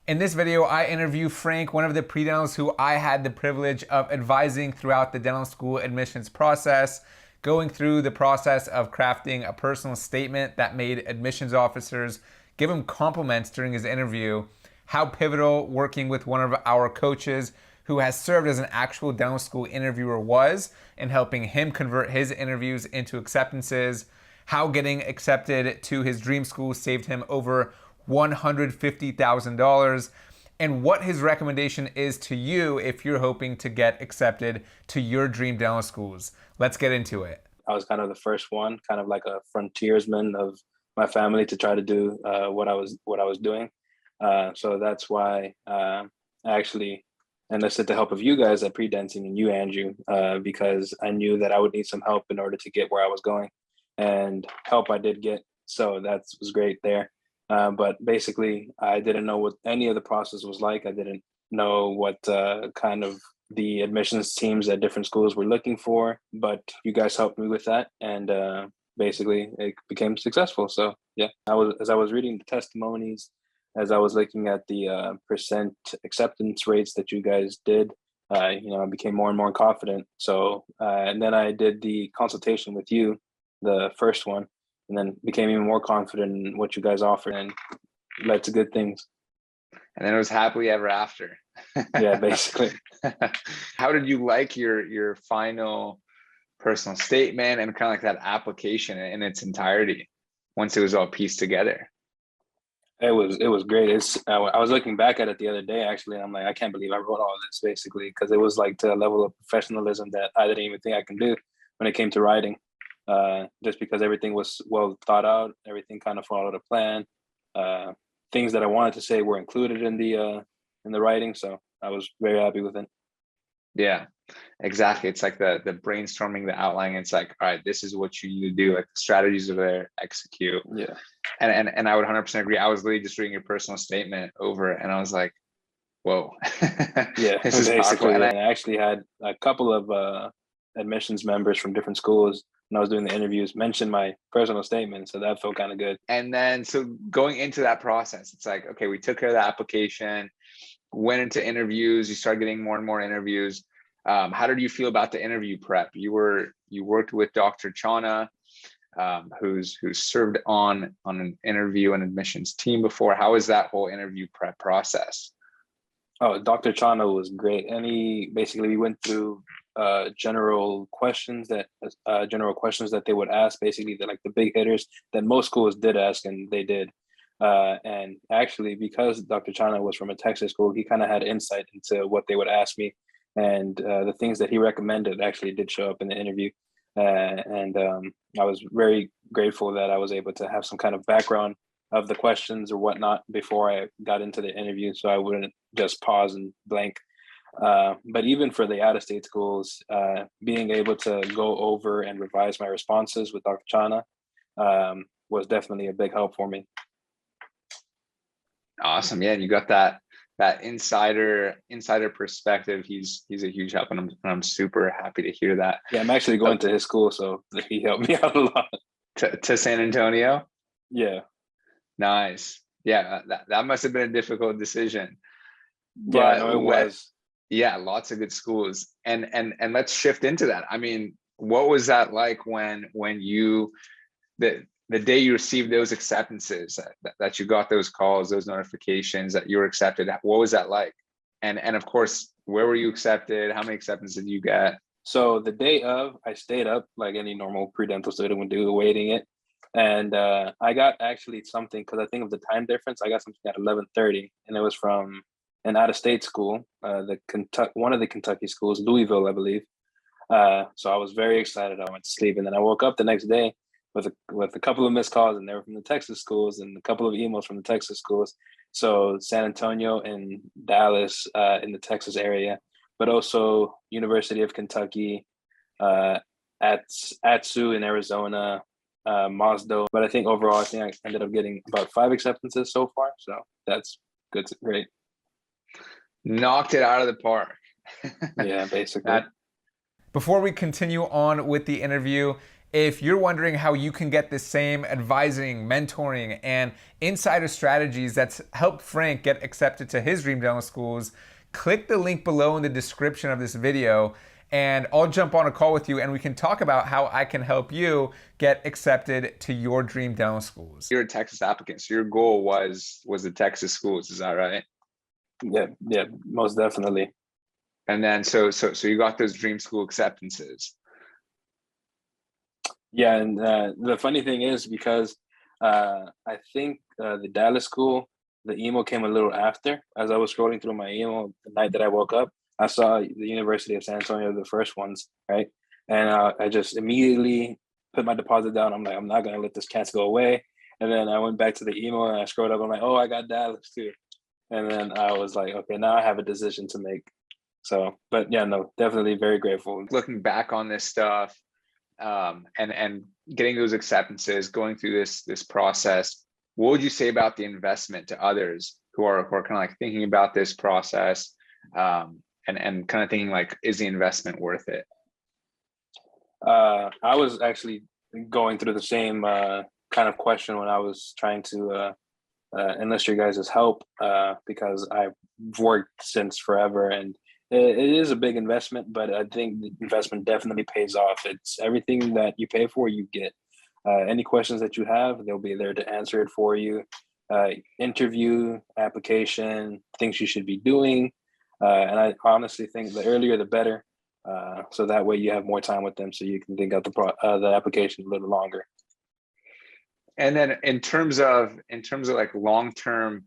In this video, I interview Frank, one of the pre-dentals who I had the privilege of advising throughout the dental school admissions process, going through the process of crafting a personal statement that made admissions officers give him compliments during his interview, how pivotal working with one of our coaches who has served as an actual dental school interviewer was in helping him convert his interviews into acceptances, how getting accepted to his dream school saved him over $150,000, and what his recommendation is to you if you're hoping to get accepted to your dream dental schools. Let's get into it. I was kind of the first one, kind of like a frontiersman of my family to try to do what I was doing. So that's why I actually enlisted the help of you guys at Predenting and you, Andrew, because I knew that I would need some help in order to get where I was going, and help I did get. So that was great there. But basically, I didn't know what any of the process was like. I didn't know what kind of the admissions teams at different schools were looking for, but you guys helped me with that, and basically it became successful. So yeah, as I was reading the testimonies, as I was looking at the percent acceptance rates that you guys did, I became more and more confident. So and then I did the consultation with you, the first one, and then became even more confident in what you guys offered, and led to good things. And then it was happily ever after. Yeah, basically. How did you like your final personal statement and kind of like that application in its entirety once it was all pieced together? It was great. I was looking back at it the other day actually, and I'm like, I can't believe I wrote all this, basically, because it was like to a level of professionalism that I didn't even think I can do when it came to writing. Just because everything was well thought out, everything kind of followed a plan. Things that I wanted to say were included in the writing, so I was very happy with it. Yeah, exactly. It's like the brainstorming, the outlining. It's like, all right, this is what you need to do. Like the strategies are there, execute. Yeah. And I would 100% agree. I was literally just reading your personal statement over, and I was like, whoa. Yeah, this is basically. powerful. And I actually had a couple of admissions members from different schools when I was doing the interviews mention my personal statement, so that felt kind of good. And then, so going into that process, it's like, okay, we took care of the application, went into interviews, you started getting more and more interviews. How did you feel about the interview prep? You worked with Dr. Chana, who's served on an interview and admissions team before. How was that whole interview prep process? Oh, Dr. Chana was great. And we went through general questions that they would ask, basically the big hitters that most schools did ask, and they did. And actually, because Dr. Chana was from a Texas school, he kind of had insight into what they would ask me, and the things that he recommended actually did show up in the interview. And I was very grateful that I was able to have some kind of background of the questions or whatnot before I got into the interview, so I wouldn't just pause and blank. But even for the out-of-state schools, being able to go over and revise my responses with Dr. Chana was definitely a big help for me. Awesome. Yeah, you got that insider perspective. He's a huge help, and I'm super happy to hear that. Yeah, I'm actually going to his school, so he helped me out a lot. To San Antonio? Yeah. Nice. Yeah, that must have been a difficult decision. Yeah, no, it was. Yeah, lots of good schools. And let's shift into that. I mean, what was that like when you the day you received those acceptances, that you got those calls, those notifications that you were accepted? What was that like? And of course, where were you accepted? How many acceptances did you get? So the day of, I stayed up like any normal pre-dental student would do, awaiting it. And I got actually something, because I think of the time difference, I got something at 11:30, and it was from an out-of-state school, one of the Kentucky schools, Louisville, I believe. So I was very excited. I went to sleep, and then I woke up the next day with a couple of missed calls, and they were from the Texas schools, and a couple of emails from the Texas schools. So San Antonio and Dallas in the Texas area, but also University of Kentucky, at AADSAS in Arizona, Mazdo. But I think overall, I ended up getting about 5 acceptances so far. So that's good. Great. Knocked it out of the park. Yeah, basically. Before we continue on with the interview, If you're wondering how you can get the same advising, mentoring, and insider strategies that's helped Frank get accepted to his dream dental schools, click the link below in the description of this video and I'll jump on a call with you and we can talk about how I can help you get accepted to your dream dental schools. You're a Texas applicant, so your goal was the Texas schools, is that right? Yeah, most definitely. And then so you got those dream school acceptances. Yeah, and the funny thing is because I think the Dallas school, the email came a little after. As I was scrolling through my email the night that I woke up, I saw the University of San Antonio, the first ones, right? And I just immediately put my deposit down. I'm like, I'm not gonna let this chance go away. And then I went back to the email and I scrolled up. I'm like, oh, I got Dallas too. And then I was like, okay, now I have a decision to make. So, but yeah, no, definitely very grateful. Looking back on this stuff, and getting those acceptances, going through this process, what would you say about the investment to others who are kind of like thinking about this process, and kind of thinking like, is the investment worth it? I was actually going through the same kind of question when I was trying to enlist your guys' help, because I've worked since forever, and it is a big investment, but I think the investment definitely pays off. It's everything that you pay for, you get. Any questions that you have, they'll be there to answer it for you. Interview, application, things you should be doing. And I honestly think the earlier the better. So that way you have more time with them, so you can think out the application a little longer. And then in terms of like long-term,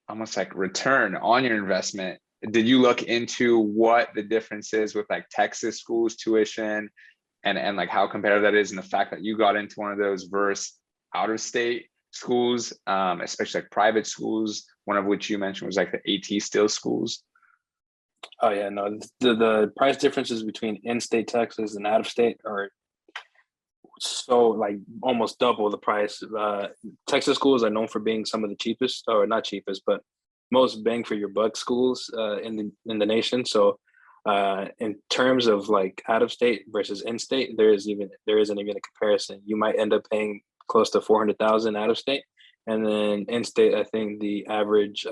almost like return on your investment, did you look into what the difference is with like Texas schools tuition and like how competitive that is, and the fact that you got into one of those versus out of state schools, especially like private schools, one of which you mentioned was like the AT Still schools? Oh yeah, no, the price differences between in-state Texas and out of state are so like almost double the price. Texas schools are known for being some of the cheapest, or not cheapest, but most bang for your buck schools in the nation. So in terms of like out of state versus in state, there isn't even a comparison. You might end up paying close to $400,000 out of state, and then in state, I think the average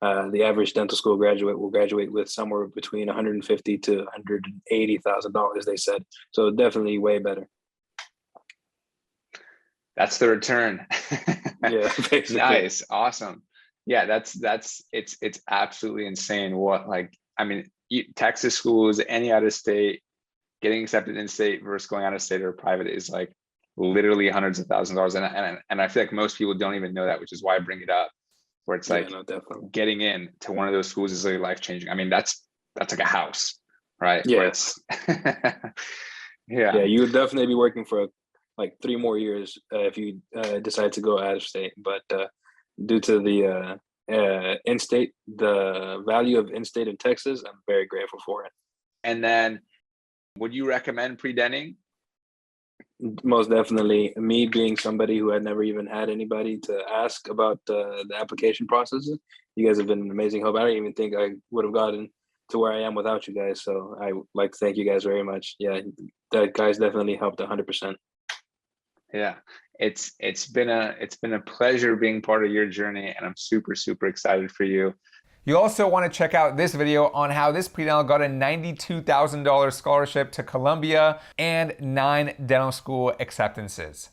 dental school graduate will graduate with somewhere between $150,000 to $180,000, they said. So definitely way better. That's the return. Yeah, basically. Nice, awesome. Yeah, it's absolutely insane. What, like, I mean, Texas schools, any out of state, getting accepted in state versus going out of state or private is like literally hundreds of thousands of dollars. And I feel like most people don't even know that, which is why I bring it up. Where it's like, no, definitely getting in to one of those schools is really life changing. I mean, that's like a house, right? Yes. Yeah. You would definitely be working for like 3 more years if you decide to go out of state. But due to the in-state, the value of in-state in Texas, I'm very grateful for it. And then, would you recommend Predenting? Most definitely. Me being somebody who had never even had anybody to ask about the application processes, you guys have been an amazing help. I don't even think I would have gotten to where I am without you guys. So I would like to thank you guys very much. Yeah, that guys definitely helped 100%. Yeah, it's been a pleasure being part of your journey, and I'm super, super excited for you. You also want to check out this video on how this pre-dental got a $92,000 scholarship to Columbia and 9 dental school acceptances.